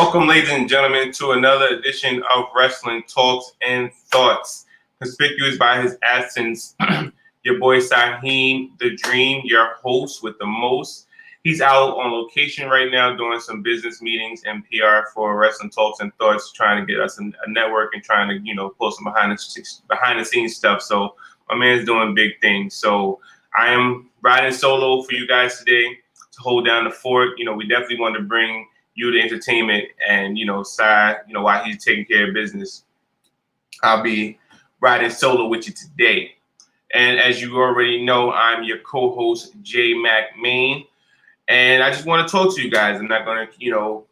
Welcome, ladies and gentlemen, to another edition of Wrestling Talks and Thoughts. Conspicuous by his absence, your boy Saheem the Dream, your host with the most. He's out on location right now doing some business meetings and PR for Wrestling Talks and Thoughts, trying to get us a network and trying to, pull some behind the scenes stuff. So my man's doing big things. So I am riding solo for you guys today to hold down the fort. We definitely want to bring you the entertainment and, Sai, while he's taking care of business, I'll be riding solo with you today. And as you already know, I'm your co-host, J Mac Main. And I just want to talk to you guys. I'm not going to,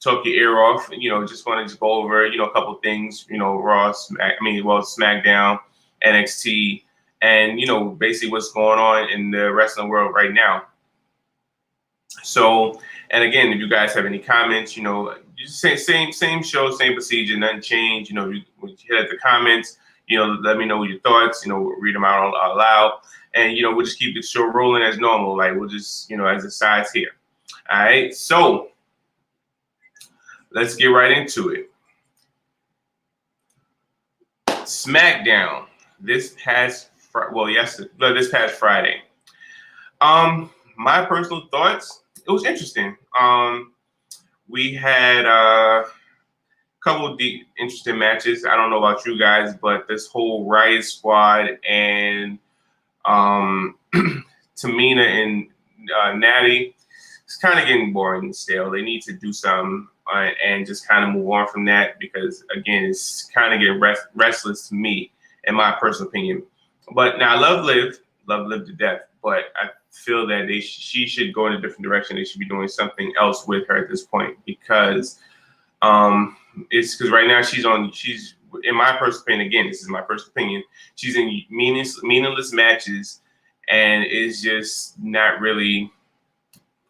talk your ear off. Just want to go over, a couple things, Raw, Smackdown, NXT, and, basically what's going on in the wrestling world right now. So, and again, if you guys have any comments, just say same show, same procedure, nothing changed. You hit at the comments, let me know your thoughts, read them out loud. And, we'll just keep the show rolling as normal. Like, we'll just, as it sides here. All right. So let's get right into it. Smackdown this past Friday. My personal thoughts, it was interesting. We had a couple of interesting matches. I don't know about you guys, but this whole Riot Squad and Tamina and Natty, it's kind of getting boring and stale. They need to do something and just kind of move on from that because, again, it's kind of getting restless to me, in my personal opinion. But now I love Liv to death, but I feel that she should go in a different direction. They should be doing something else with her at this point because it's because right now she's in my personal opinion, again, this is my personal opinion, she's in meaningless matches and it's just not really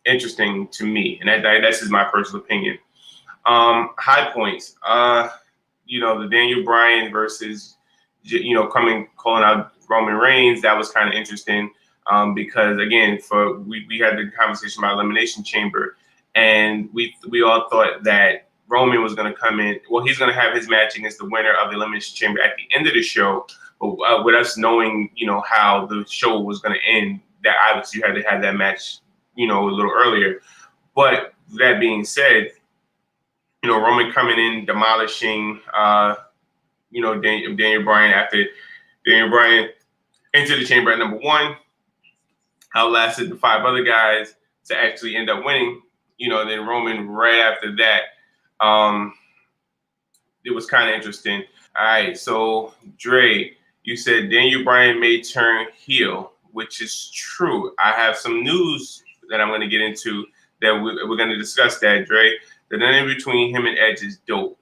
interesting to me. And that's just my personal opinion. High points, the Daniel Bryan versus, calling out Roman Reigns, that was kind of interesting. Because again, we had the conversation about Elimination Chamber, and we all thought that Roman was going to come in. Well, he's going to have his match against the winner of the Elimination Chamber at the end of the show. But with us knowing, how the show was going to end, that obviously you had to have that match, a little earlier. But that being said, Roman coming in, demolishing, Daniel Bryan after Daniel Bryan entered the chamber at number 1. Outlasted the 5 other guys to actually end up winning, and then Roman right after that. It was kind of interesting. All right, so Dre, you said Daniel Bryan may turn heel, which is true. I have some news that I'm going to get into that we're going to discuss that, Dre. The dynamic between him and Edge is dope.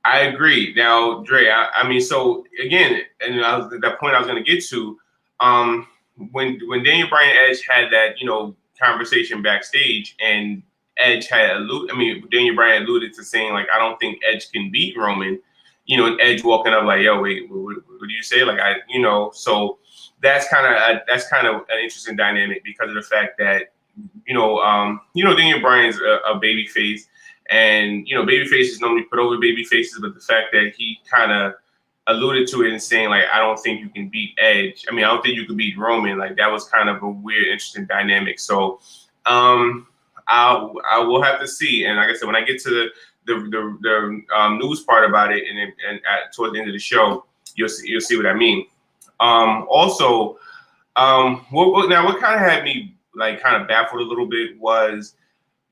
I agree. Now, Dre, so again, and that point I was going to get to, when Daniel Bryan and Edge had that, conversation backstage, and Edge had Daniel Bryan alluded to saying, like, I don't think Edge can beat Roman, and Edge walking up like, yo, wait, what do you say? Like, so that's kind of an interesting dynamic because of the fact that, Daniel Bryan's a baby face, and, baby faces normally put over baby faces, but the fact that he kind of alluded to it and saying, like, I don't think you can beat Edge. I don't think you could beat Roman. Like, that was kind of a weird, interesting dynamic. So I will have to see. And like I said, when I get to the news part about it and towards the end of the show, you'll see what I mean. Also, what kind of had me, like, kind of baffled a little bit was,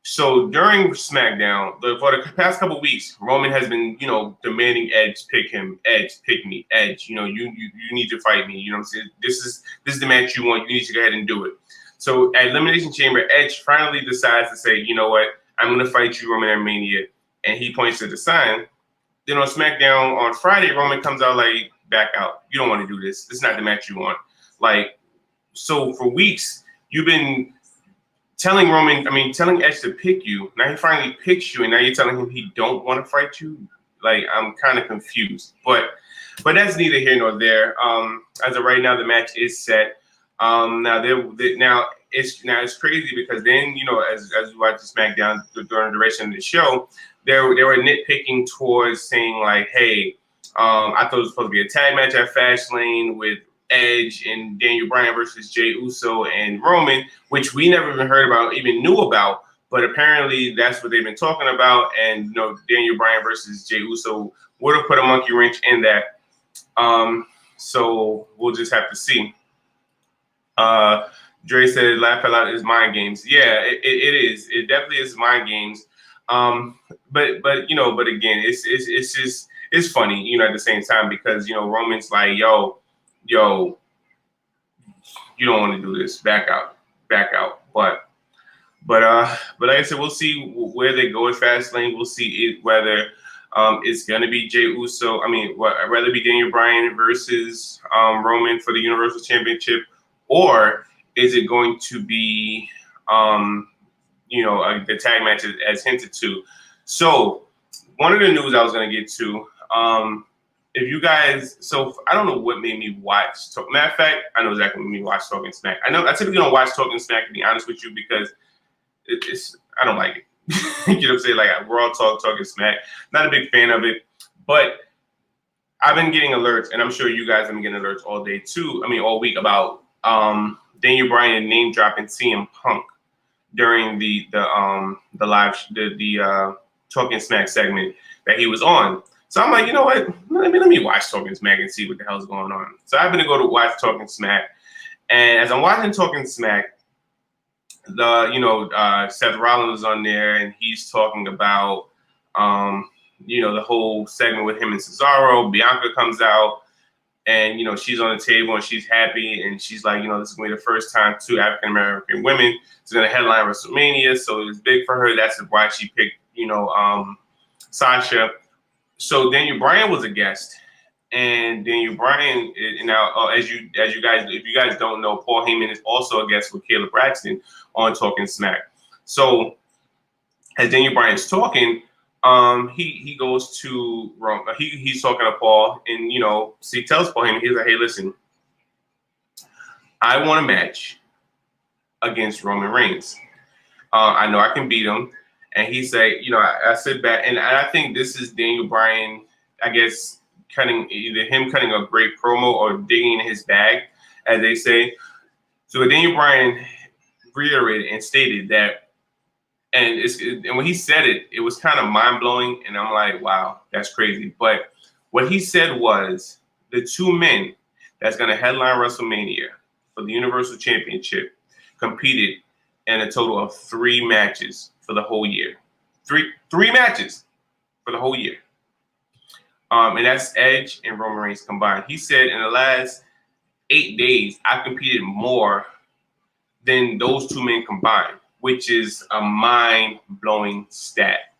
so during Smackdown, for the past couple of weeks, Roman has been, demanding Edge pick him. Edge, pick me. Edge, you need to fight me. You know what I'm saying? This is the match you want. You need to go ahead and do it. So at Elimination Chamber, Edge finally decides to say, you know what? I'm going to fight you, Roman, at Mania. And he points to the sign. Then on SmackDown on Friday, Roman comes out like, back out. You don't want to do this. This is not the match you want. Like, so for weeks, you've been telling Edge to pick you. Now he finally picks you, and now you're telling him he don't want to fight you. Like, I'm kind of confused, but that's neither here nor there. As of right now, the match is set. Now it's crazy because then as we watch the SmackDown during the duration of the show, they were nitpicking towards saying like, hey, I thought it was supposed to be a tag match at Fastlane with Edge and Daniel Bryan versus Jey Uso and Roman, which we never even heard about, even knew about. But apparently that's what they've been talking about, and Daniel Bryan versus Jey Uso would have put a monkey wrench in that. So we'll just have to see. Dre said, "Laugh out is mind games." Yeah, it is. It definitely is mind games. But again, it's just it's funny, at the same time because Roman's like, yo, you don't want to do this. Back out. But like I said, we'll see where they go with Fastlane. We'll see whether it's gonna be Jey Uso. I'd rather be Daniel Bryan versus Roman for the Universal Championship, or is it going to be the tag match as hinted to? So one of the news I was gonna get to, if you guys, so I don't know what made me watch. Matter of fact, I know exactly what made me watch Talking Smack. I typically don't watch Talking Smack, to be honest with you, because I don't like it. You know what I'm saying? Like Raw Talking Smack. Not a big fan of it, but I've been getting alerts, and I'm sure you guys have been getting alerts all day too. All week about Daniel Bryan name dropping CM Punk during the live Talking Smack segment that he was on. So I'm like, you know what? Let me watch Talking Smack and see what the hell's going on. So I've been to go to watch Talking Smack, and as I'm watching Talking Smack, Seth Rollins is on there, and he's talking about the whole segment with him and Cesaro. Bianca comes out, and she's on the table and she's happy, and she's like, this is going to be the first time two African American women is going to headline WrestleMania, so it's big for her. That's why she picked Sasha. So Daniel Bryan was a guest, and Daniel Bryan now, if you guys don't know, Paul Heyman is also a guest with Caleb Braxton on Talking Smack. So as Daniel Bryan's talking, he goes to he's talking to Paul, and he tells Paul Heyman, he's like, hey, listen, I want a match against Roman Reigns. I know I can beat him. And he said, I sit back, and I think this is Daniel Bryan, I guess, cutting a great promo or digging in his bag, as they say. So Daniel Bryan reiterated and stated that, and when he said it, it was kind of mind blowing, and I'm like, wow, that's crazy. But what he said was the two men that's going to headline WrestleMania for the Universal Championship competed in a total of 3 matches for the whole year. Three matches for the whole year. And that's Edge and Roman Reigns combined. He said in the last 8 days, I competed more than those two men combined, which is a mind-blowing stat.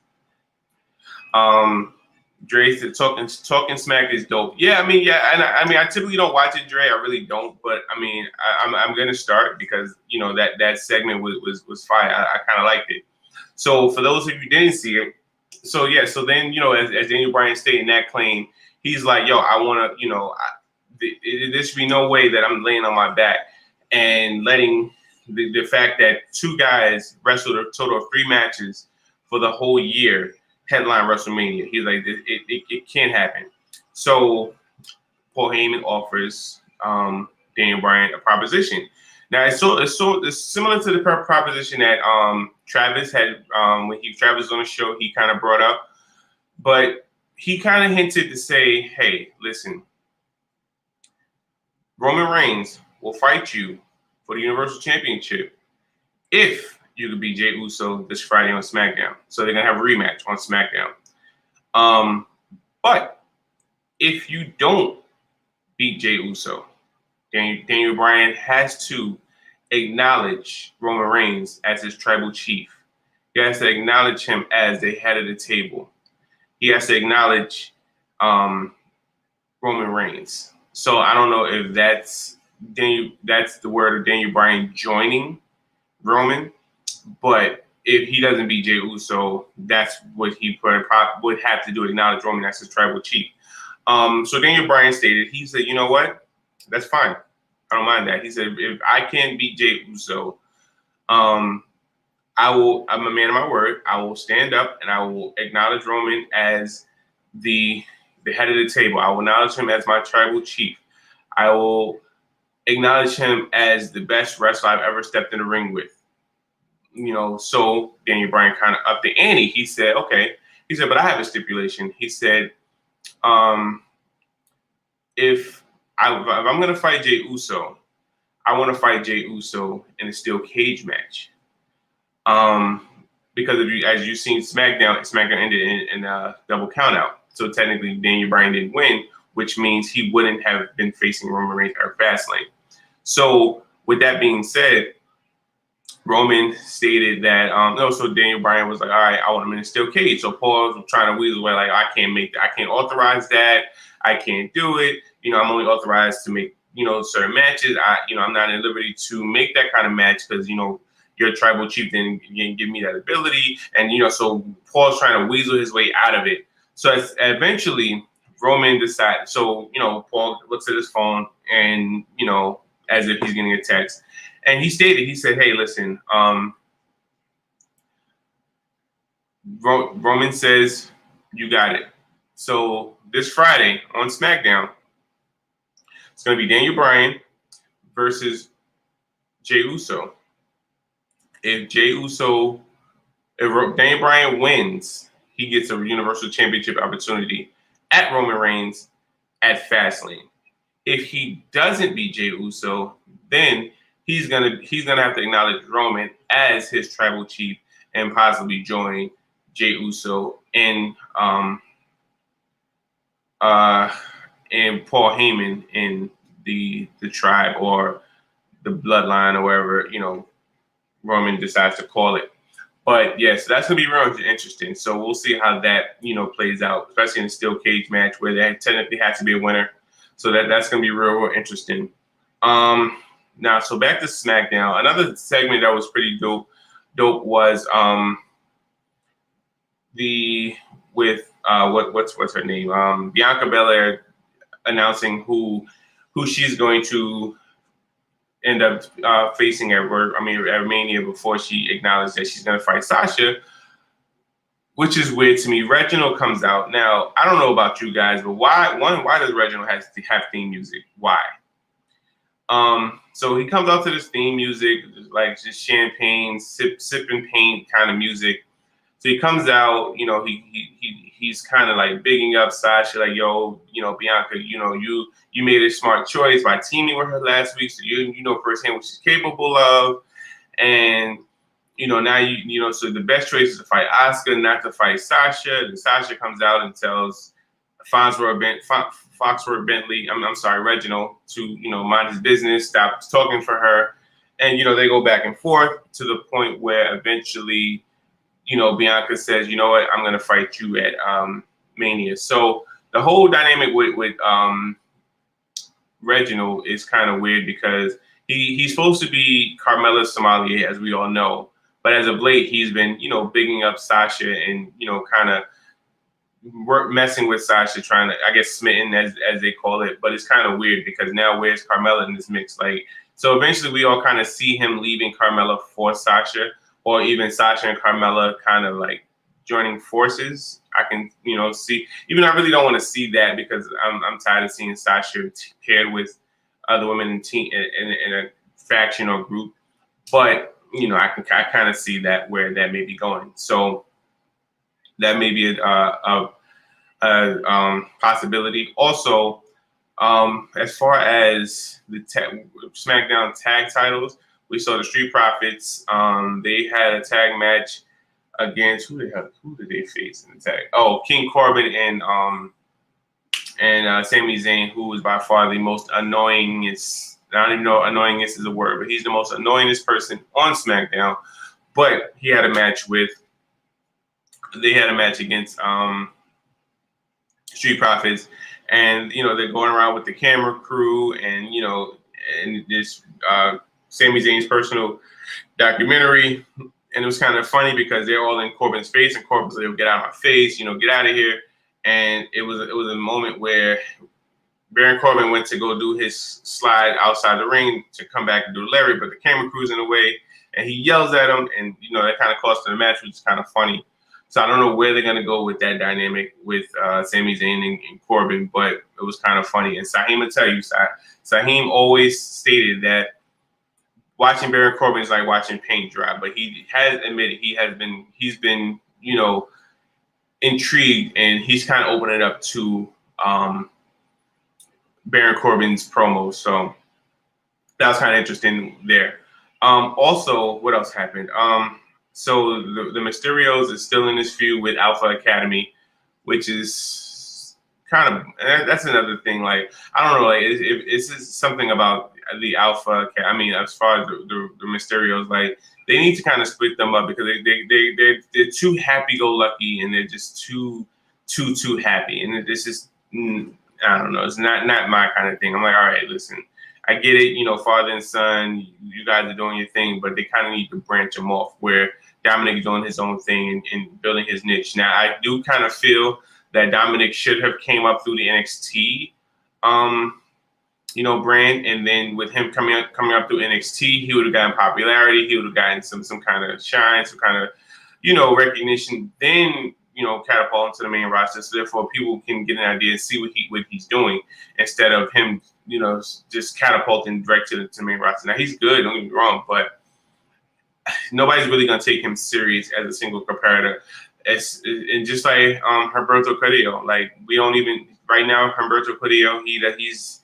Dre said talking Smack is dope. Yeah, I typically don't watch it, Dre. I really don't, but I'm gonna start because that segment was fire. I kind of liked it. So for those of you who didn't see it, so then as Daniel Bryan stated that claim, he's like, yo, I want to, there should be no way that I'm laying on my back and letting the fact that 2 guys wrestled a total of 3 matches for the whole year headline WrestleMania. He's like, it can't happen. So Paul Heyman offers Daniel Bryan a proposition. Now it's similar to the proposition that Travis had when Travis was on the show. He kind of brought up, but he kind of hinted to say, hey, listen, Roman Reigns will fight you for the Universal Championship if you could beat Jey Uso this Friday on SmackDown. So they're gonna have a rematch on SmackDown. But if you don't beat Jey Uso, Daniel Bryan has to acknowledge Roman Reigns as his tribal chief. He has to acknowledge him as the head of the table. He has to acknowledge Roman Reigns. So I don't know if that's the word of Daniel Bryan joining Roman, but if he doesn't beat Jey Uso, that's what he would have to do, acknowledge Roman as his tribal chief. So Daniel Bryan stated, he said, you know what? That's fine. I don't mind that. He said, if I can beat Jey Uso, I'm a man of my word. I will stand up and I will acknowledge Roman as the head of the table. I will acknowledge him as my tribal chief. I will acknowledge him as the best wrestler I've ever stepped in the ring with. So Daniel Bryan kind of upped the ante. He said, okay. He said, but I have a stipulation. He said, if I'm going to fight Jey Uso, I want to fight Jey Uso in a steel cage match. Because as you've seen SmackDown ended in a double countout. So technically Daniel Bryan didn't win, which means he wouldn't have been facing Roman Reigns at Fastlane. So with that being said, Roman stated that so Daniel Bryan was like, all right, I want him in a steel cage. So Paul was trying to weasel away, like, I can't authorize that. I can't do it. I'm only authorized to make, certain matches. I'm not at liberty to make that kind of match because, your tribal chief didn't give me that ability. And, so Paul's trying to weasel his way out of it. So eventually Roman decided, so, Paul looks at his phone and, as if he's getting a text. And he said, hey, listen, Roman says, you got it. So this Friday on Smackdown, it's going to be Daniel Bryan versus Jey Uso. If Daniel Bryan wins, he gets a Universal Championship opportunity at Roman Reigns at Fastlane. If he doesn't beat Jey Uso, then he's gonna have to acknowledge Roman as his tribal chief and possibly join Jey Uso and Paul Heyman in the tribe or the bloodline or wherever Roman decides to call it. But yes, that's gonna be real interesting. So we'll see how that plays out, especially in a steel cage match where there technically has to be a winner. So that's gonna be real interesting. Now, so back to SmackDown. Another segment that was pretty dope was what's her name? Bianca Belair announcing who she's going to end up facing at Mania before she acknowledged that she's going to fight Sasha, which is weird to me. Reginald comes out. Now, I don't know about you guys, but why does Reginald have theme music? Why? So he comes out to this theme music, like just champagne, sipping paint kind of music. So he comes out, he's kind of like bigging up Sasha, like, yo, Bianca, you made a smart choice by teaming with her last week, so you know firsthand what she's capable of, and now so the best choice is to fight Asuka, not to fight Sasha. And Sasha comes out and tells Foxworth Bentley, Reginald, to mind his business, stop talking for her, and they go back and forth to the point where eventually, Bianca says, you know what, I'm gonna fight you at Mania. So the whole dynamic with Reginald is kind of weird because he's supposed to be Carmella's sommelier, as we all know, but as of late he's been bigging up Sasha and kind of messing with Sasha, trying to, I guess, smitten as they call it. But it's kind of weird because now where's Carmella in this mix? Like, so eventually we all kind of see him leaving Carmella for Sasha, or even Sasha and Carmella kind of like joining forces. I can see, even though I really don't want to see that because I'm tired of seeing Sasha paired with other women in a faction or group. But I kind of see that where that may be going. So that may be a possibility. Also, as far as the SmackDown tag titles, we saw the Street Profits. They had a tag match against who did they face in the tag? Oh, King Corbin and Sami Zayn, who was by far the most annoyingest. I don't even know annoyingest is a word, but he's the most annoyingest person on SmackDown. But they had a match against Street Profits, and they're going around with the camera crew, and and this Sami Zayn's personal documentary, and it was kind of funny because they're all in Corbin's face, and Corbin's like, "Get out of my face, get out of here." And it was a moment where Baron Corbin went to go do his slide outside the ring to come back and do Larry, but the camera crew's in the way, and he yells at him, and that kind of cost him the match, which is kind of funny. So I don't know where they're gonna go with that dynamic with Sami Zayn and Corbin, but it was kind of funny. And Saheem will tell you, Saheem always stated that watching Baron Corbin is like watching paint dry, but he has admitted he's been intrigued, and he's kind of opening it up to Baron Corbin's promos. So that was kind of interesting there. Also, what else happened? So the Mysterios is still in this feud with Alpha Academy, which is kind of, that's another thing. Like, I don't know, like it's just something about the Alpha. I mean, as far as the Mysterios, like they need to kind of split them up because they're too happy-go-lucky, and they're just too happy, and this is I don't know. It's not my kind of thing. I'm like, all right, listen, I get it. Father and son, you guys are doing your thing, but they kind of need to branch them off where Dominic is doing his own thing and building his niche. Now, I do kind of feel that Dominic should have came up through the NXT, brand, and then with him coming up through NXT, he would have gotten popularity. He would have gotten some kind of shine, some kind of, recognition. Then, catapult into the main roster, so therefore people can get an idea and see what he's doing instead of him, just catapulting direct to the main roster. Now he's good, don't get me wrong, but nobody's really gonna take him serious as a single competitor. And just like Humberto Carrillo, like we don't even right now. Humberto Carrillo, he's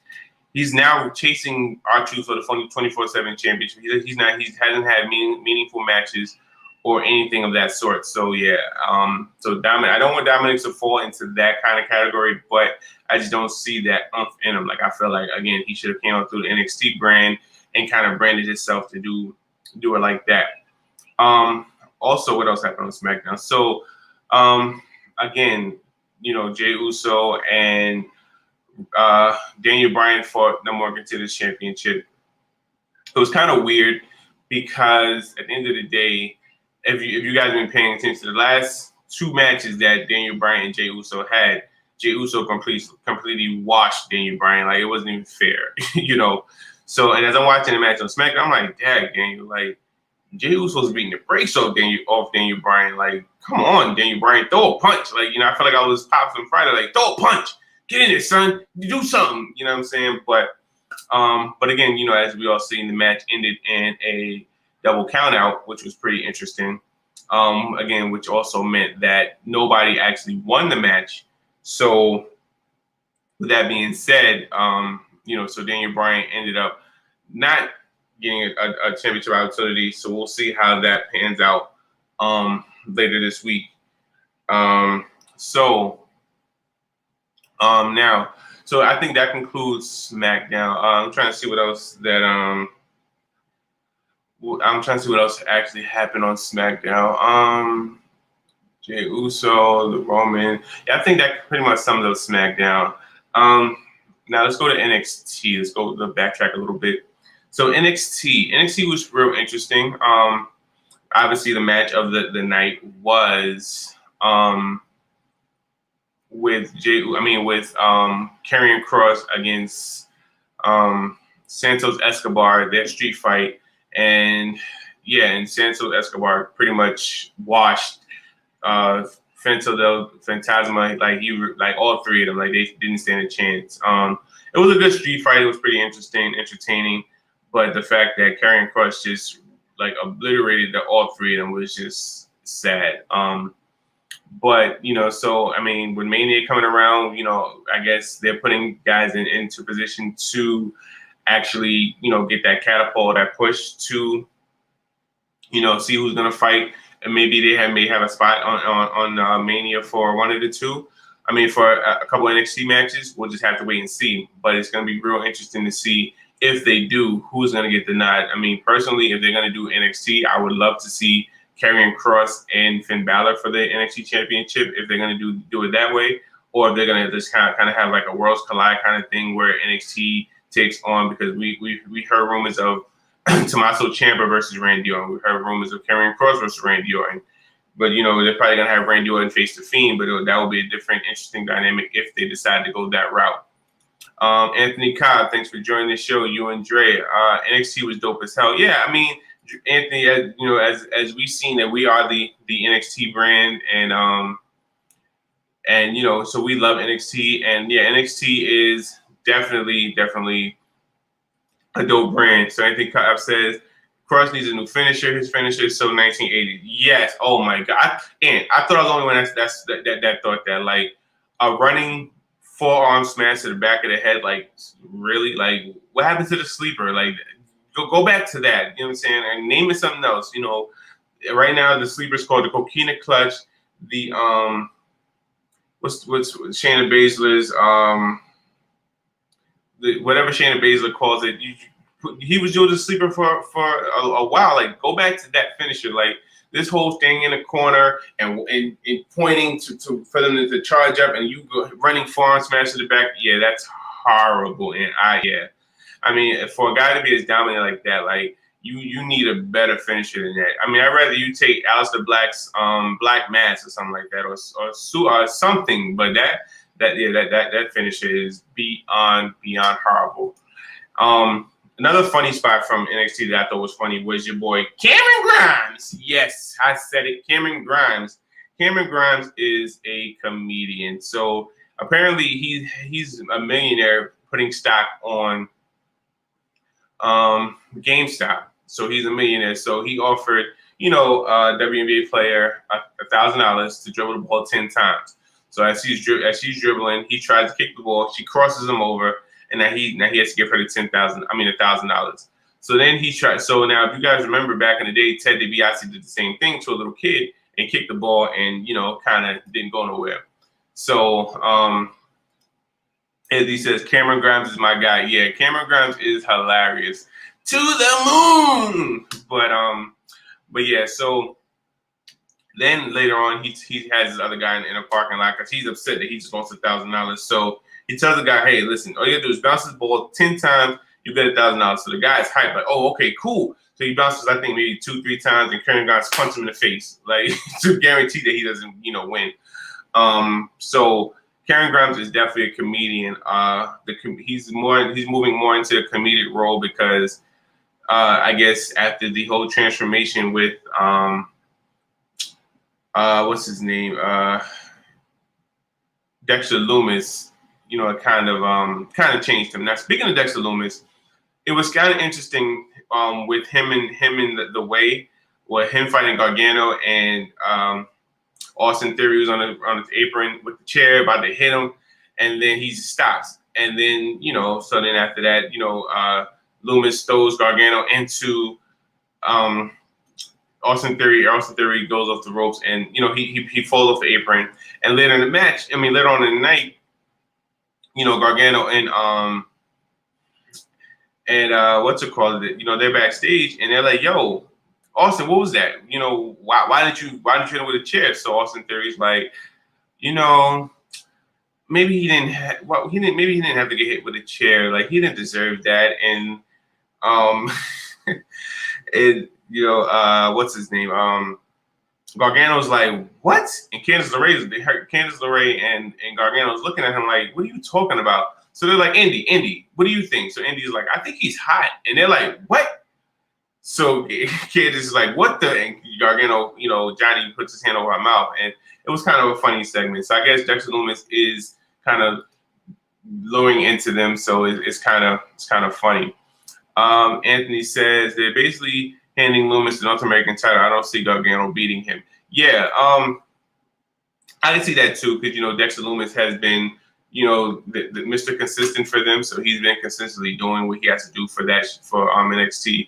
now chasing R-Truth for the 24/7 championship. He hasn't had meaningful matches or anything of that sort. So yeah, so Dominic, I don't want Dominic to fall into that kind of category, but I just don't see that in him. Like I feel like again he should have came up through the NXT brand and kind of branded himself to do it like that. Also, what else happened on SmackDown? So again, Jey Uso and Daniel Bryan fought no more contenders championship. It was kind of weird because at the end of the day, if you guys have been paying attention to the last two matches that Daniel Bryan and Jey Uso had, Jey Uso completely washed Daniel Bryan. Like, it wasn't even fair, So, and as I'm watching the match on SmackDown, I'm like, dang, Daniel, like, Jey Uso's beating the brakes off Daniel Bryan. Like, come on, Daniel Bryan, throw a punch. Like, I feel like I was Pops on Friday, like, throw a punch. Get in there, son. Do something. You know what I'm saying? But again, as we all seen, the match ended in a double count out, which was pretty interesting. Again, which also meant that nobody actually won the match. So with that being said, so Daniel Bryan ended up not getting a championship opportunity. So we'll see how that pans out later this week. Now, so I think that concludes SmackDown. I'm trying to see what else actually happened on SmackDown. Jey Uso, the Roman. Yeah, I think that pretty much sums up SmackDown. Now let's go to NXT. Let's go backtrack a little bit. So NXT was real interesting. Obviously the match of the night was with Karrion Kross against Santos Escobar, their street fight, and Santos Escobar pretty much washed Fantasma, like all three of them, like they didn't stand a chance. It was a good street fight. It was pretty interesting, entertaining, but the fact that Karrion Kross just like obliterated all three of them was just sad. But so I mean, with Mania coming around, I guess they're putting guys into position to actually, get that catapult, that push to, see who's gonna fight, and maybe they may have a spot on Mania for one of the two. I mean, for a couple of NXT matches, we'll just have to wait and see. But it's gonna be real interesting to see if they do, who's gonna get the nod. I mean, personally, if they're gonna do NXT, I would love to see Karrion Kross and Finn Balor for the NXT Championship if they're going to do it that way, or if they're going to just kind of have like a Worlds Collide kind of thing where NXT takes on, because we heard rumors of Tommaso Ciampa versus Randy Orton. We heard rumors of Karrion Kross versus Randy Orton. But, they're probably going to have Randy Orton face the Fiend, but that will be a different, interesting dynamic if they decide to go that route. Anthony Cobb, thanks for joining the show. You and Dre. NXT was dope as hell. Yeah, I mean, Anthony, as we've seen that we are the NXT brand, and so we love NXT, and yeah, NXT is definitely a dope brand. So Anthony Cobb says Cross needs a new finisher. His finisher is so 1980s. Yes. Oh my God. And I thought I was the only one that thought that. Like a running forearm smash to the back of the head. Like really. Like what happened to the sleeper? Like go back to that. You know what I'm saying? And name it something else. Right now the sleeper is called the Coquina Clutch. The what's Shayna Baszler's whatever Shayna Baszler calls it. He was doing the sleeper for a while. Like, go back to that finisher. Like, this whole thing in the corner and pointing to for them to charge up and you go running forearm smash to the back. Yeah, that's horrible. And I mean, for a guy to be as dominant like that, like you need a better finisher than that. I mean, I'd rather you take Aleister Black's Black Mass or something like that, or something. But that finisher is beyond horrible. Another funny spot from NXT that I thought was funny was your boy Cameron Grimes. Yes, I said it. Cameron Grimes. Cameron Grimes is a comedian. So apparently he's a millionaire putting stock on GameStop. So he's a millionaire. So he offered, a WNBA player $1,000 to dribble the ball 10 times. So as she's dribbling, he tries to kick the ball. She crosses him over. And now he has to give her the $1,000. So then he tried. So now, if you guys remember back in the day, Ted DiBiase did the same thing to a little kid and kicked the ball and kind of didn't go nowhere. So as he says, Cameron Grimes is my guy. Yeah, Cameron Grimes is hilarious. To the moon. But yeah. So then later on, he has this other guy in a parking lot because he's upset that he just wants $1,000. So he tells the guy, hey, listen, all you gotta do is bounce this ball 10 times, you get $1,000. So the guy's hyped, like, oh, okay, cool. So he bounces, I think, maybe 2-3 times, and Cameron Grimes punches him in the face, like to guarantee that he doesn't, win. So Cameron Grimes is definitely a comedian. He's moving more into a comedic role because I guess after the whole transformation with what's his name? Dexter Lumis. It kind of changed him. Now, speaking of Dexter Lumis, it was kind of interesting with him and the way, him fighting Gargano and Austin Theory was on his apron with the chair about to hit him, and then he stops, and then so then after that, Lumis throws Gargano into Austin Theory. Austin Theory goes off the ropes, and he falls off the apron, and later on in the night. Gargano and what's it called? They're backstage and they're like, "Yo, Austin, what was that? Why did you hit him with a chair?" So Austin Theory's like, maybe he didn't have to get hit with a chair. Like he didn't deserve that. And what's his name? Gargano's like, what? And Candice LeRae and Gargano's looking at him like, what are you talking about? So they're like, Indy, what do you think? So Indy's like, I think he's hot. And they're like, what? So Candice is like, what the? And Gargano, Johnny puts his hand over her mouth. And it was kind of a funny segment. So I guess Dexter Lumis is kind of luring into them. So it's kind of funny. Anthony says they're basically handing Lumis the North American title. I don't see Gargano beating him. Yeah, I can see that too because Dexter Lumis has been the Mr. Consistent for them, so he's been consistently doing what he has to do for NXT.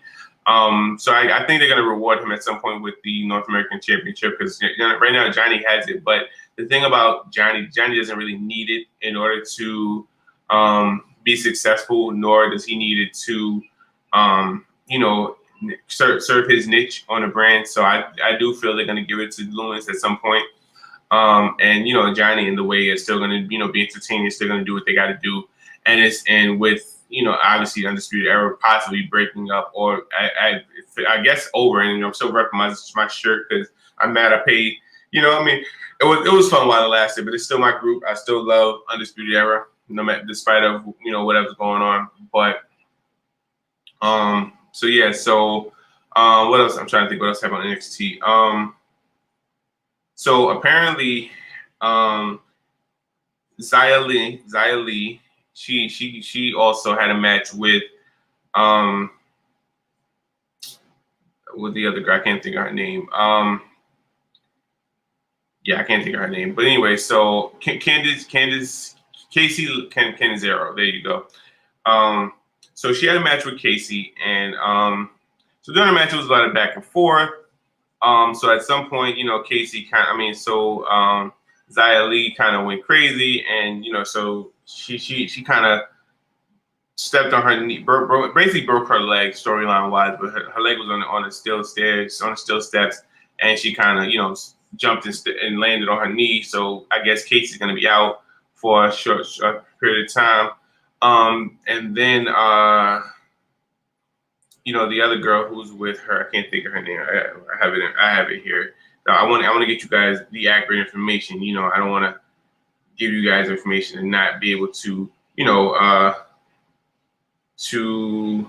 So I think they're gonna reward him at some point with the North American Championship because right now Johnny has it, but the thing about Johnny doesn't really need it in order to be successful, nor does he need it to serve his niche on a brand. So I do feel they're going to give it to Lumis at some point. And Johnny in the way is still going to be entertaining, still going to do what they got to do. And with obviously Undisputed Era possibly breaking up or I guess over. And I'm still repping my shirt because I'm mad I paid. It was fun while it lasted, but it's still my group. I still love Undisputed Era. no matter despite of whatever's going on. But so yeah, so what else? I'm trying to think what else happened on NXT. So apparently, Xia Li, she also had a match with the other girl. I can't think of her name. Yeah, I can't think of her name. But anyway, so Casey Canizero. There you go. So she had a match with Casey, and so during the match it was a lot of back and forth. So at some point, Casey Xia Li kind of went crazy, and so she kind of stepped on her knee, basically broke her leg storyline wise, but her leg was on the steel steps, and she kind of jumped and landed on her knee. So I guess Casey's gonna be out for a short period of time. And then the other girl who's with her, I can't think of her name. I have it here. So I want to get you guys the accurate information. I don't want to give you guys information and not be able to to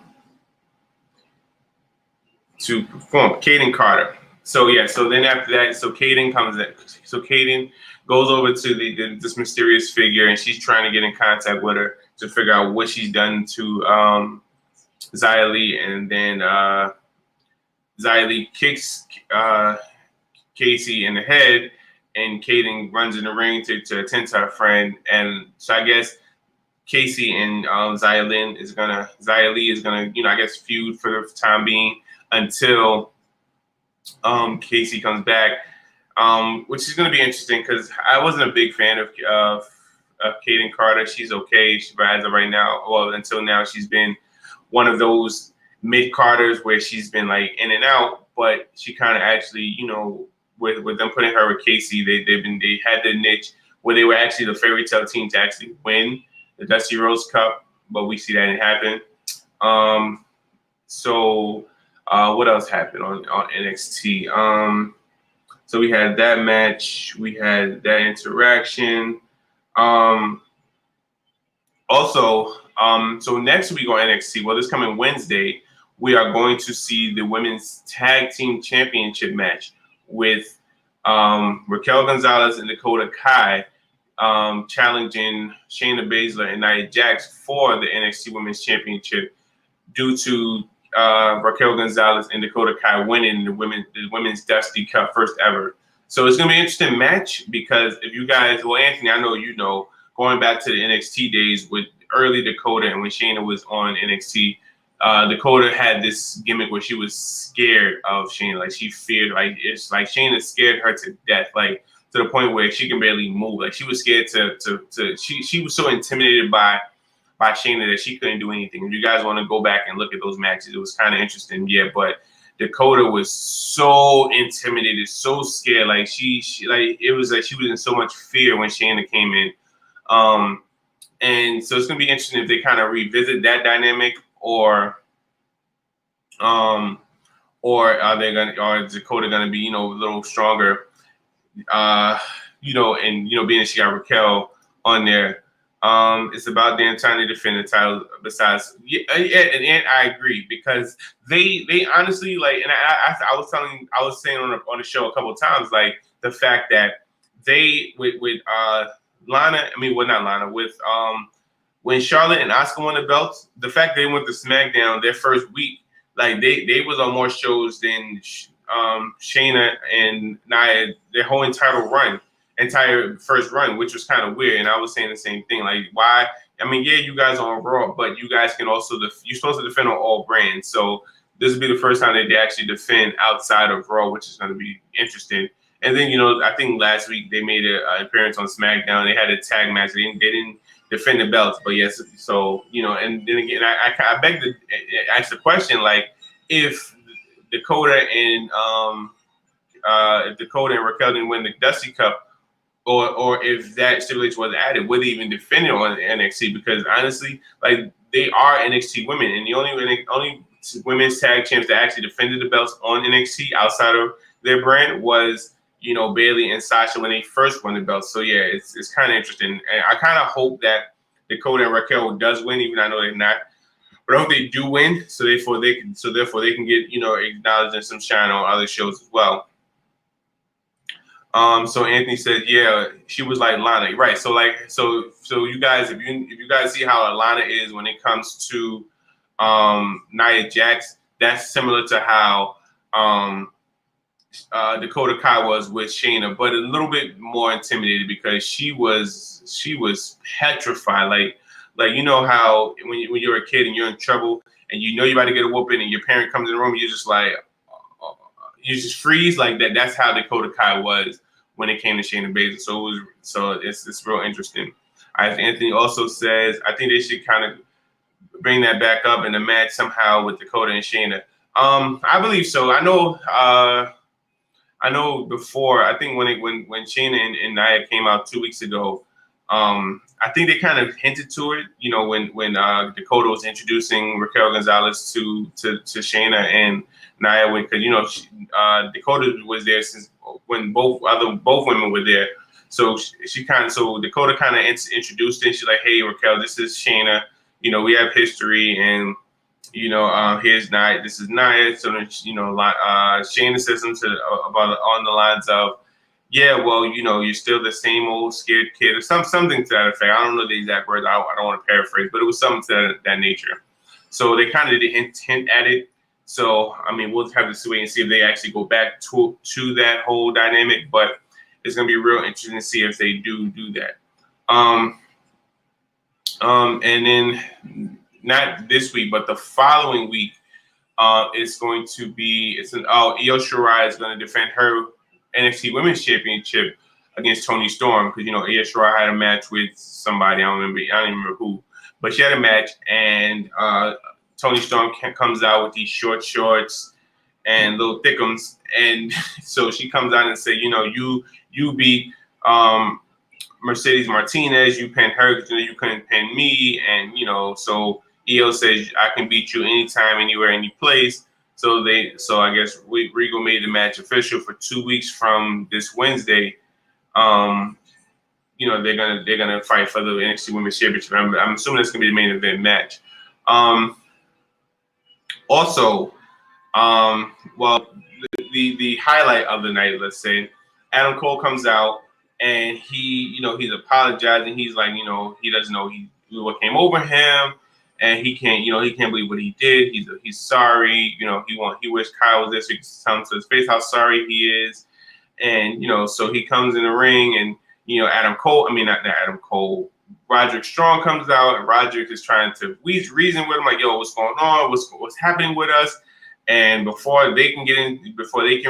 perform. Kaden Carter. So yeah, so then after that, so Kaden comes in. So Kaden goes over to this mysterious figure, and she's trying to get in contact with her to figure out what she's done to Xia Li, and then Xia Li kicks Casey in the head, and Kaden runs in the ring to attend to her friend. And so I guess Casey and Xia Li is gonna I guess feud for the time being until Casey comes back, which is gonna be interesting because I wasn't a big fan of Kaden Carter. She's okay, but as of right now, well, until now, she's been one of those mid Carters where she's been like in and out, but she kind of actually, with them putting her with Casey, they had their niche where they were actually the fairy tale team to actually win the Dusty Rose Cup, but we see that didn't happen. So what else happened on NXT? So we had that match, we had that interaction. Also, so next week on NXT, well, this coming Wednesday, we are going to see the Women's Tag Team Championship match with Raquel Gonzalez and Dakota Kai challenging Shayna Baszler and Nia Jax for the NXT Women's Championship due to Raquel Gonzalez and Dakota Kai winning the Women's Dusty Cup first ever. So it's going to be an interesting match because if you guys, well, Anthony, I know going back to the NXT days with early Dakota and when Shayna was on NXT, Dakota had this gimmick where she was scared of Shayna. Like she feared, like it's like Shayna scared her to death, like to the point where she can barely move. Like she was scared she was so intimidated by Shayna that she couldn't do anything. If you guys want to go back and look at those matches, it was kind of interesting. Yeah, but Dakota was so intimidated, so scared. Like she it was like she was in so much fear when Shayna came in. And so it's gonna be interesting if they kind of revisit that dynamic, or is Dakota gonna be a little stronger, and being that she got Raquel on there. It's about damn time to defend the title. Besides, and I agree because they honestly and I was saying on the show a couple of times, like the fact that they with Lana, not Lana, with when Charlotte and Asuka won the belts, the fact they went to Smackdown their first week, like they was on more shows than Shayna and Nia their whole entire first run, which was kind of weird. And I was saying the same thing, like why? Yeah, you guys are on Raw, but you guys can also you're supposed to defend on all brands. So this will be the first time that they actually defend outside of Raw, which is going to be interesting. And then I think last week they made an appearance on SmackDown. They had a tag match. They didn't defend the belts, but yes. So and then again, I beg to ask the question, like if Dakota and Raquel didn't win the Dusty Cup, or if that stipulation was added, would they even defend it on NXT? Because honestly, like they are NXT women, and the only women's tag champs that actually defended the belts on NXT outside of their brand was Bayley and Sasha when they first won the belts. So yeah, it's kind of interesting, and I kind of hope that Dakota and Raquel does win, even though I know they're not. But I hope they do win, so therefore they can get, you know, acknowledged and some shine on other shows as well. So Anthony said, yeah, she was like Lana, right? So you guys, if you guys see how Lana is when it comes to Nia Jax, that's similar to how Dakota Kai was with Shayna, but a little bit more intimidated because she was petrified. Like you know how when you're a kid and you're in trouble and you know you're about to get a whooping and your parent comes in the room, you're just like you just freeze like that. That's how Dakota Kai was when it came to Shayna Baszler. So it's real interesting. Anthony also says I think they should kind of bring that back up in the match somehow with Dakota and Shayna. I believe so. I know before, I think when Shayna and Nia came out 2 weeks ago, I think they kind of hinted to it, you know, when Dakota was introducing Raquel Gonzalez to Shayna and Nia, because you know Dakota was there since when both women were there, so Dakota kind of introduced it. She's like, hey Raquel, this is Shayna, you know, we have history, and you know, here's Nia, this is Nia. So you know, Shayna says something about on the lines of, yeah, well, you know, you're still the same old scared kid, or something to that effect. I don't know the exact words. I don't want to paraphrase, but it was something to that nature. So they kind of did hint at it. So I mean, we'll have to wait and see if they actually go back to that whole dynamic. But it's gonna be real interesting to see if they do that. And then not this week, but the following week, it's going to be Io Shirai is going to defend her NXT Women's Championship against Toni Storm, because you know Io Shirai had a match with somebody. I don't even remember who, but she had a match, and Toni Storm comes out with these short shorts and little thickums, and so she comes out and say, you know, you beat Mercedes Martinez, you pinned her because you couldn't pin me, and you know, so Io says I can beat you anytime, anywhere, any place. So I guess Regal made the match official for 2 weeks from this Wednesday. You know, they're gonna fight for the NXT Women's Championship. I'm assuming that's gonna be the main event match. Also, well, the highlight of the night, let's say, Adam Cole comes out and he's apologizing. He's like, you know, he doesn't know what came over him, and he can't believe what he did. He's sorry. You know, he wished Kyle was there so he could tell him to his face how sorry he is. And you know, so he comes in the ring, and you know, not Adam Cole. Roderick Strong comes out, and Roderick is trying to reason with him, like, yo, what's going on? What's happening with us? And before they can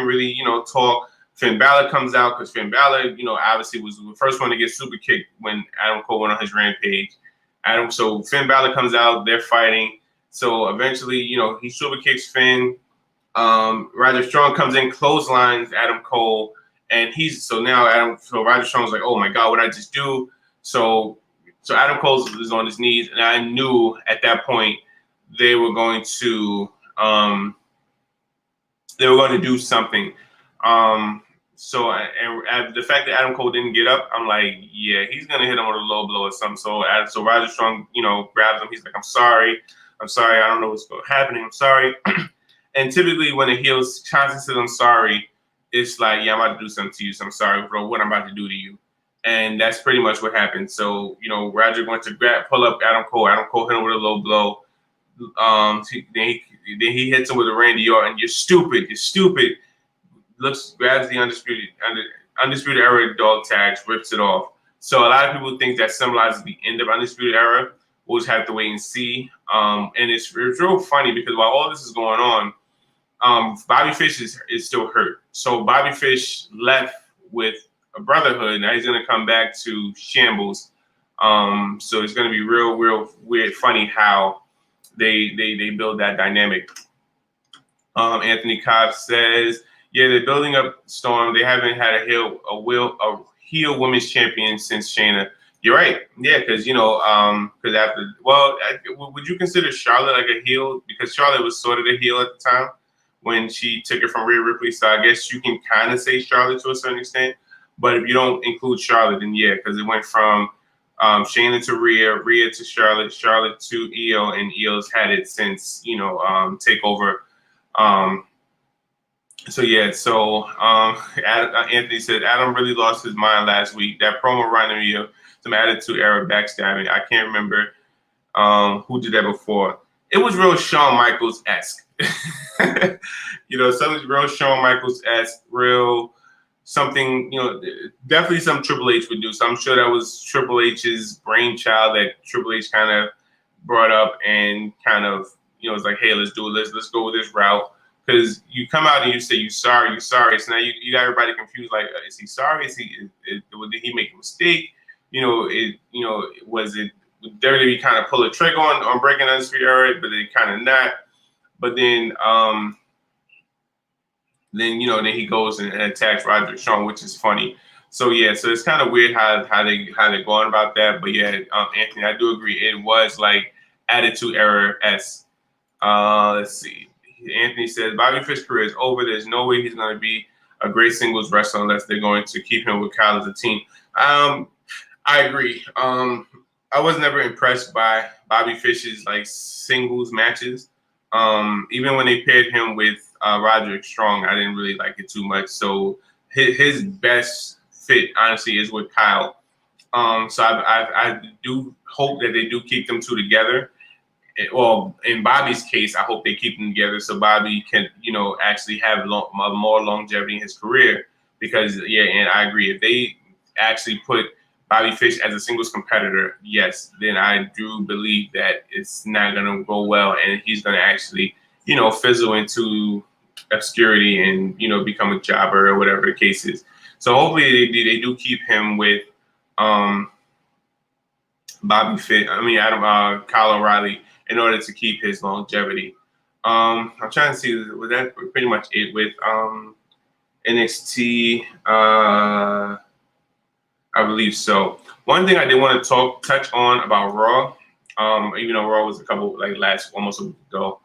really, you know, talk, Finn Balor comes out, because Finn Balor, you know, obviously was the first one to get super kicked when Adam Cole went on his rampage. So Finn Balor comes out, they're fighting. So eventually, you know, he super kicks Finn. Roderick Strong comes in, clotheslines Adam Cole, and Roderick Strong's like, oh my God, what did I just do? So Adam Cole is on his knees, and I knew at that point they were going to do something. So the fact that Adam Cole didn't get up, I'm like, yeah, he's gonna hit him with a low blow or something. So Roderick Strong, you know, grabs him. He's like, I'm sorry. I don't know what's happening. I'm sorry. And typically when a heel constantly says I'm sorry, it's like, yeah, I'm about to do something to you. So I'm sorry for what I'm about to do to you. And that's pretty much what happened. So, you know, Roderick went to pull up Adam Cole. Adam Cole hit him with a low blow. Then he hits him with a Randy Orton. You're stupid. Grabs the Undisputed Era dog tags, rips it off. So a lot of people think that symbolizes the end of Undisputed Era. We'll just have to wait and see. And it's real funny because while all this is going on, Bobby Fish is still hurt. So Bobby Fish left with a brotherhood. Now he's going to come back to Shambles. So it's going to be real weird, funny how they build that dynamic. Anthony Cobb says, yeah, they're building up Storm. They haven't had a heel women's champion since Shayna. You're right. Yeah, because, you know, would you consider Charlotte like a heel? Because Charlotte was sort of a heel at the time when she took it from Rhea Ripley. So I guess you can kind of say Charlotte to a certain extent. But if you don't include Charlotte, then yeah, because it went from Shayna to Rhea to Charlotte, Charlotte to Io, and Io's had it since, Takeover. Anthony said Adam really lost his mind last week. That promo reminded me of some Attitude Era backstabbing. I can't remember who did that before. It was real Shawn Michaels-esque. Something real Shawn Michaels-esque, real something, definitely some Triple H would do. So I'm sure that was Triple H's brainchild that Triple H kind of brought up and kind of, was like, hey, let's do it. Let's go with this route. Because you come out and you say, you're sorry. So now you got everybody confused. Like, is he sorry? Did he make a mistake? Was it WWE kind of pull a trigger on breaking Undisputed Era, but they kind of not. But then he goes and attacks Roderick Strong, which is funny. So it's kind of weird how they're going about that. But Anthony, I do agree. It was like Attitude Era-esque. Let's see. Anthony says Bobby Fish's career is over. There's no way he's going to be a great singles wrestler unless they're going to keep him with Kyle as a team. I agree. I was never impressed by Bobby Fish's like singles matches. Even when they paired him with Roderick Strong, I didn't really like it too much. So his best fit, honestly, is with Kyle. So I do hope that they do keep them two together. Well, in Bobby's case, I hope they keep them together so Bobby can, actually have more longevity in his career. Because, and I agree. If they actually put Bobby Fish as a singles competitor, yes, then I do believe that it's not going to go well and he's going to actually, fizzle into obscurity and, become a jobber or whatever the case is. So hopefully they do keep him with Kyle O'Reilly in order to keep his longevity. I'm trying to see, was that pretty much it with NXT? I believe so. One thing I did want to touch on about Raw, even though Raw was almost a week ago.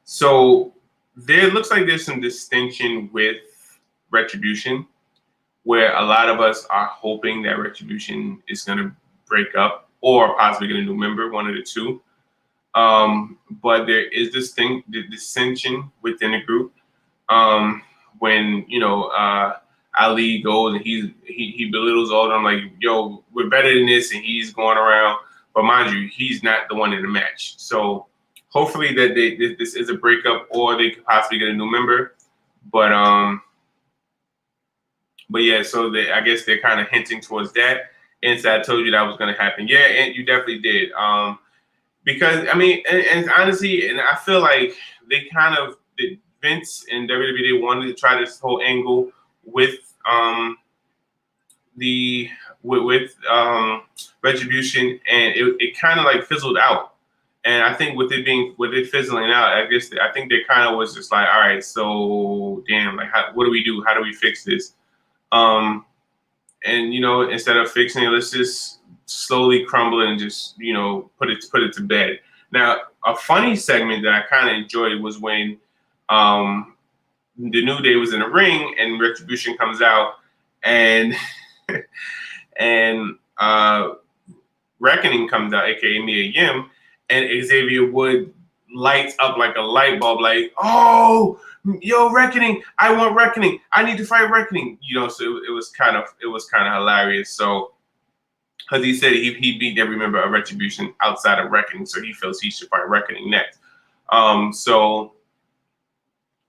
So there looks like there's some distinction with Retribution, where a lot of us are hoping that Retribution is going to break up or possibly get a new member, one of the two. But there is dissension within the group. When Ali goes and he belittles all of them, like, yo, we're better than this, and he's going around. But mind you, he's not the one in the match. So hopefully that this is a breakup, or they could possibly get a new member. But so I guess they're kind of hinting towards that. And so I told you that was going to happen. Yeah, and you definitely did. Because and honestly, and I feel like they kind of Vince and WWE, they wanted to try this whole angle with Retribution, and it kind of like fizzled out. And I think with it fizzling out, I think they kind of was just like, all right, so damn, like, what do we do? How do we fix this? And instead of fixing it, let's just slowly crumble it and just put it to bed. Now, a funny segment that I kind of enjoyed was when the New Day was in the ring and Retribution comes out and and Reckoning comes out, aka Mia Yim, and Xavier Wood lights up like a light bulb, like, oh, yo, Reckoning, I want Reckoning, I need to fight Reckoning, so it was kind of hilarious. So because he said he beat every member of Retribution outside of Reckoning, so he feels he should fight Reckoning next. So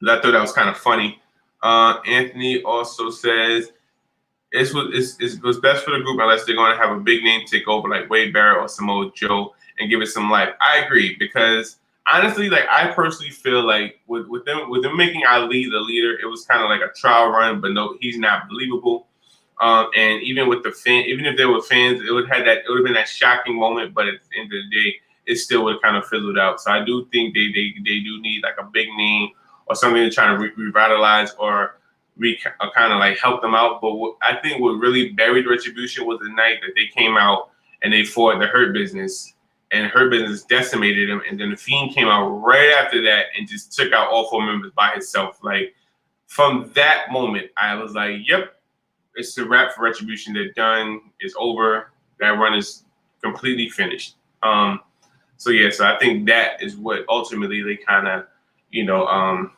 I thought that was kind of funny. Anthony also says it was best for the group unless they're going to have a big name take over like Wade Barrett or Samoa Joe and give it some life. I agree, because honestly, like, I personally feel like with them making Ali the leader, it was kind of like a trial run, but no, he's not believable. And even with the fan, even if there were fans, it would have been that shocking moment, but at the end of the day, it still would have kind of fizzled out. So I do think they do need like a big name or something to try to revitalize or kind of like help them out. But I think what really buried Retribution was the night that they came out and they fought the Hurt Business, and Hurt Business decimated him. And then the Fiend came out right after that and just took out all 4 members by himself. Like, from that moment, I was like, yep, it's a wrap for Retribution. They're done. It's over. that run is completely finished. So I think that is what ultimately they kind of,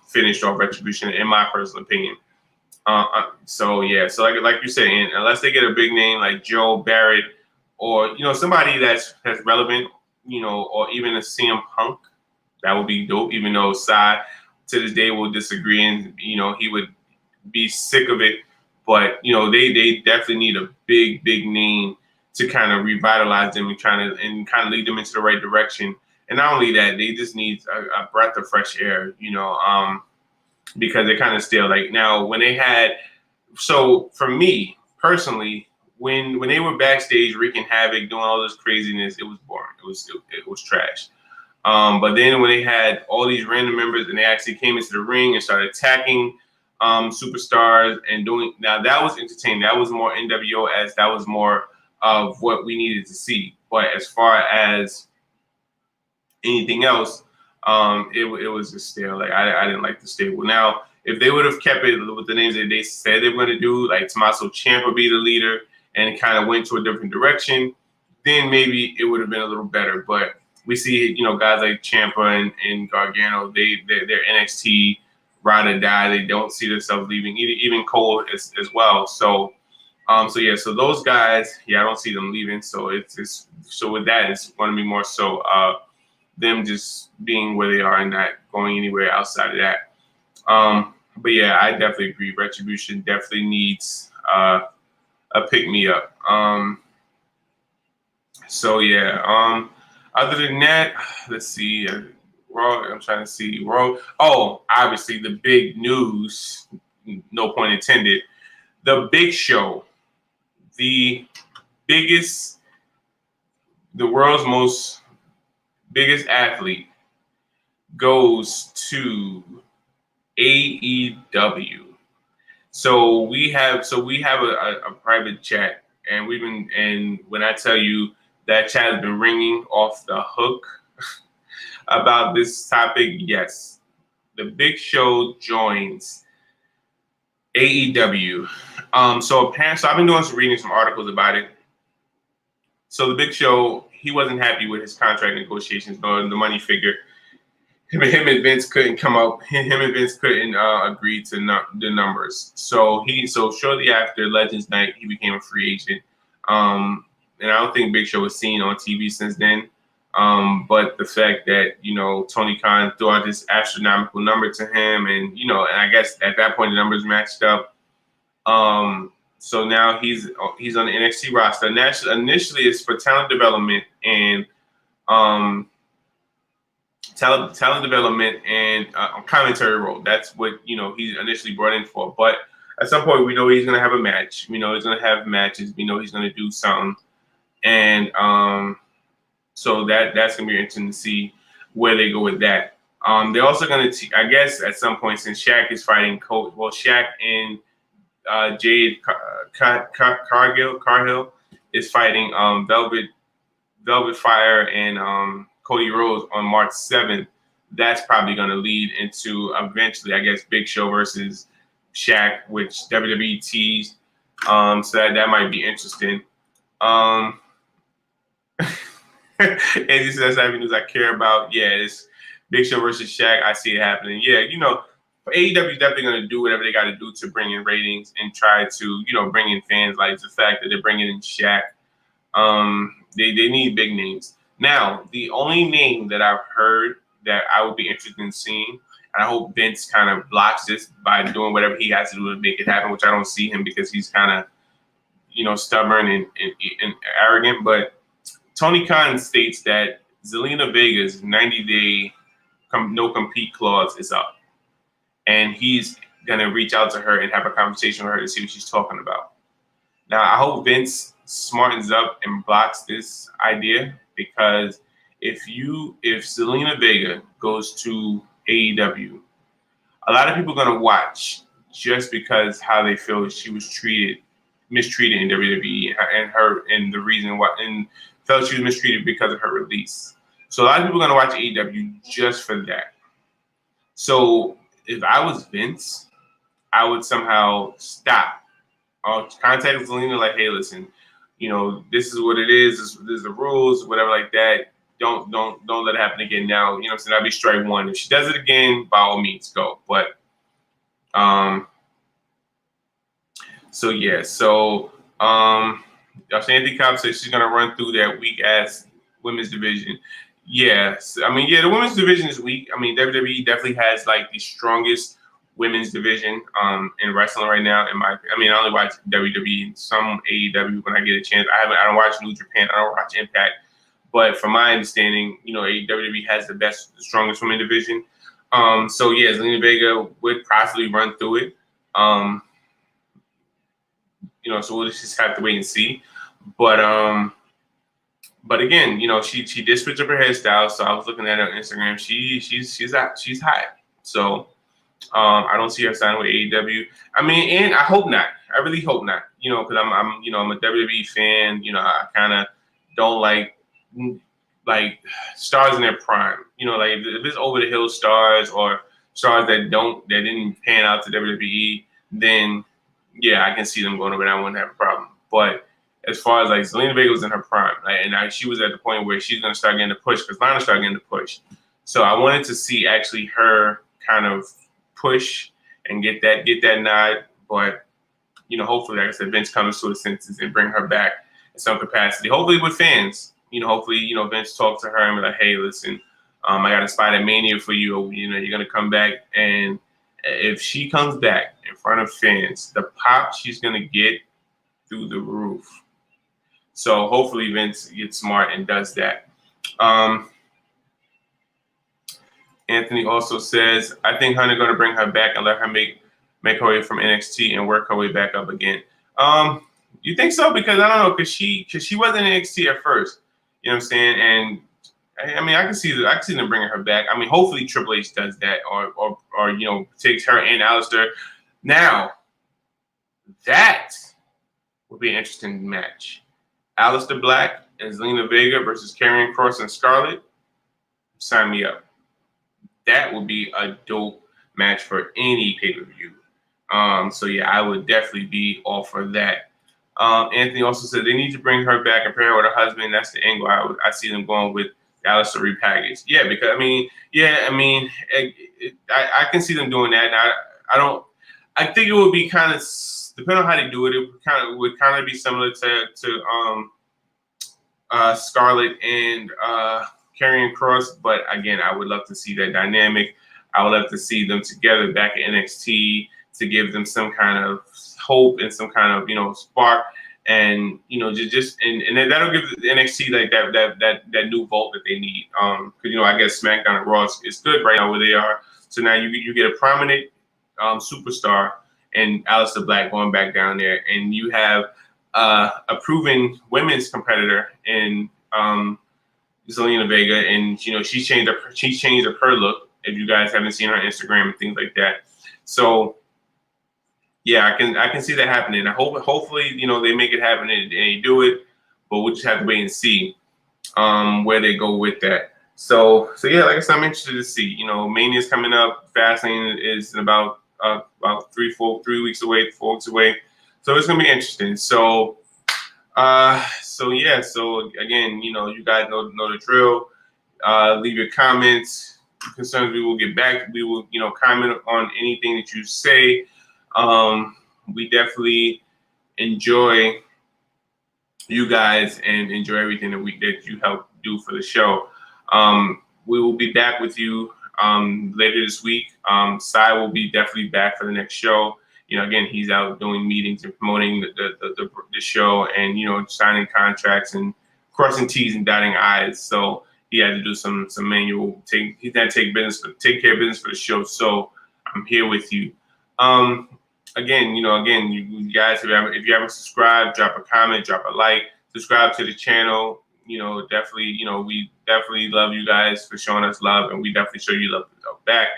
finished off Retribution, in my personal opinion. So like you're saying, unless they get a big name like Joe Barrett, or somebody that's relevant, or even a CM Punk, that would be dope. Even though Sai to this day will disagree, and he would be sick of it, but they definitely need a big name to kind of revitalize them and kind of lead them into the right direction. And not only that, they just need a breath of fresh air, because they're kind of stale. Like now, when they had, so for me personally, when they were backstage wreaking havoc, doing all this craziness, it was boring. It was trash. But then when they had all these random members and they actually came into the ring and started attacking superstars and doing, now that was entertaining. That was more NWO, as that was more of what we needed to see. But as far as anything else, it was just stale. Like I didn't like the stable. Now, if they would have kept it with the names that they said they were going to do, like Tommaso Ciampa be the leader and kind of went to a different direction, then maybe it would have been a little better. But we see, guys like Ciampa and Gargano, they're NXT ride or die. They don't see themselves leaving. Even Cole as well. So those guys, I don't see them leaving. So so with that, it's going to be more so them just being where they are and not going anywhere outside of that. But I definitely agree. Retribution definitely needs a pick me up. Other than that, let's see. Raw. I'm trying to see Raw. Oh, obviously the big news. No pun intended. The Big Show, the world's biggest athlete, goes to AEW. So we have a private chat, and when I tell you that chat has been ringing off the hook about this topic, yes, the Big Show joins AEW. So I've been doing some reading, some articles about it. So the Big Show, he wasn't happy with his contract negotiations, the money figure. Him and Vince couldn't come up. Him and Vince couldn't agree to the numbers. So shortly after Legends Night, he became a free agent. And I don't think Big Show was seen on TV since then. But the fact that Tony Khan threw out this astronomical number to him, and and I guess at that point the numbers matched up. So now he's on the NXT roster. Initially, it's for talent development and talent development and commentary role. That's what he's initially brought in for. But at some point, we know he's going to have a match. We know he's going to have matches. We know he's going to do something, and so that's going to be interesting to see where they go with that. They're also going to, I guess, at some point, since Shaq is fighting Shaq and Jade Cargill is fighting Velvet Fire and Cody Rhodes on March 7th. That's probably going to lead into eventually, I guess, Big Show versus Shaq, which WWE teased. So that might be interesting. Andy says that's avenues I care about. Yeah, it's Big Show versus Shaq. I see it happening. Yeah, AEW is definitely going to do whatever they got to do to bring in ratings and try to, bring in fans. Like the fact that they're bringing in Shaq. They need big names. Now, the only name that I've heard that I would be interested in seeing, and I hope Vince kind of blocks this by doing whatever he has to do to make it happen, which I don't see him because he's kind of, stubborn and arrogant. But Tony Khan states that Zelina Vega's 90-day no compete clause is up. And he's going to reach out to her and have a conversation with her to see what she's talking about. Now, I hope Vince smartens up and blocks this idea, because if Zelina Vega goes to AEW, a lot of people are going to watch just because how they feel she was mistreated in WWE, and the reason why, and felt she was mistreated because of her release. So a lot of people are going to watch AEW just for that. So if I was Vince, I would somehow stop. I'll contact Zelina like, hey, listen, you know, this is what it is. This is the rules, whatever like that. Don't let it happen again. Now, you know what I'm saying? That'd be strike one. If she does it again, by all means, go. But so yeah, so Anthony Cobb says she's gonna run through that weak ass women's division. Yes, I mean, yeah, the women's division is weak. I mean, WWE definitely has like the strongest women's division in wrestling right now. I mean, I only watch WWE and some AEW when I get a chance. I don't watch New Japan. I don't watch Impact. But from my understanding, you know, WWE has the strongest women division. So yeah, Zelina Vega would possibly run through it. You know, so we'll just have to wait and see. But again, you know, she did switch up her hairstyle. So I was looking at her on Instagram. She's hot. So I don't see her signing with AEW. I mean, and I hope not. I really hope not. You know, because I'm a WWE fan. You know, I kind of don't like stars in their prime. You know, like if it's over the hill stars or stars that didn't pan out to WWE, then yeah, I can see them going over there. I wouldn't have a problem. But as far as like Zelina Vega was in her prime, and she was at the point where she's gonna start getting the push because Lana started getting the push. So I wanted to see actually her kind of push and get that nod. But you know, hopefully, like I said, Vince comes to his senses and bring her back in some capacity. Hopefully with fans. You know, hopefully, you know, Vince talked to her and be like, hey, listen, I got a spot at Mania for you. You know, you're gonna come back, and if she comes back in front of fans, the pop she's gonna get through the roof. So hopefully Vince gets smart and does that. Anthony also says, I think Hunter gonna bring her back and let her make her way from NXT and work her way back up again. You think so? Because I don't know, because she wasn't in NXT at first. You know what I'm saying? And I mean, I can see them bringing her back. I mean, hopefully Triple H does that, or you know, takes her and Aleister. Now, that would be an interesting match. Aleister Black and Zelina Vega versus Karrion Kross and Scarlett. Sign me up. That would be a dope match for any pay-per-view. So yeah, I would definitely be all for that. Anthony also said they need to bring her back and pair her with her husband. That's the angle I see them going with. Aleister repackaged. Yeah, because I can see them doing that. And I think it would be kind of, depending on how they do it, would kind of be similar to Scarlett and Karrion Kross. But again, I would love to see that dynamic. I would love to see them together back at NXT to give them some kind of hope and some kind of, you know, spark. And you know, and that'll give the NXT like that new vault that they need. Because you know, I guess SmackDown and Raw is good right now where they are. So now you get a prominent superstar and Aleister Black going back down there, and you have a proven women's competitor in Zelina Vega, and you know she changed up her look. If you guys haven't seen her Instagram and things like that, so. Yeah, I can see that happening. Hopefully, you know, they make it happen and they do it, but we'll just have to wait and see where they go with that. So yeah, like I said, I'm interested to see. You know, Mania's coming up. Fastlane is in about 3 weeks away, 4 weeks away. So it's gonna be interesting. So yeah. So again, you know, you guys know the drill. Leave your comments, concerns. We will get back. We will, you know, comment on anything that you say. We definitely enjoy you guys and enjoy everything that you help do for the show. We will be back with you later this week. Sai will be definitely back for the next show. You know, again, he's out doing meetings and promoting the show, and you know, signing contracts and crossing T's and dotting I's. So he had to do some manual he's got to take care of business for the show. So I'm here with you. Again, you guys, if you haven't subscribed, drop a comment, drop a like, subscribe to the channel. You know, definitely, we definitely love you guys for showing us love, and we definitely show you love back.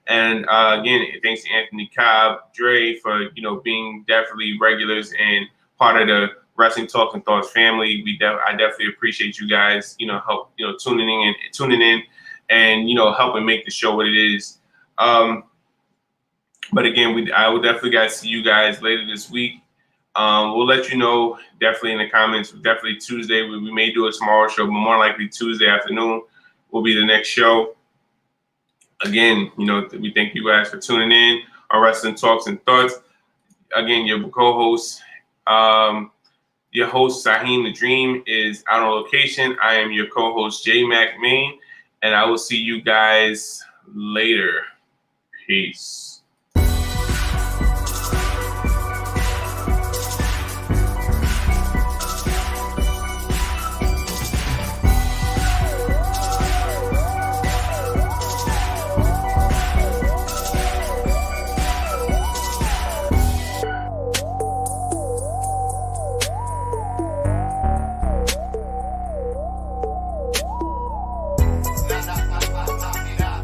And again, thanks to Anthony Cobb, Dre for being definitely regulars and part of the Wrestling Talks and Thoughts family. I definitely appreciate you guys, help tuning in, and helping make the show what it is. But again, I will definitely see you guys later this week. We'll let you know definitely in the comments. Definitely Tuesday. We may do a tomorrow show, but more likely Tuesday afternoon will be the next show. Again, we thank you guys for tuning in on Wrestling Talks and Thoughts. Again, your co-host, your host, Saheem the Dream, is out on location. I am your co-host, J Mac Main, and I will see you guys later. Peace.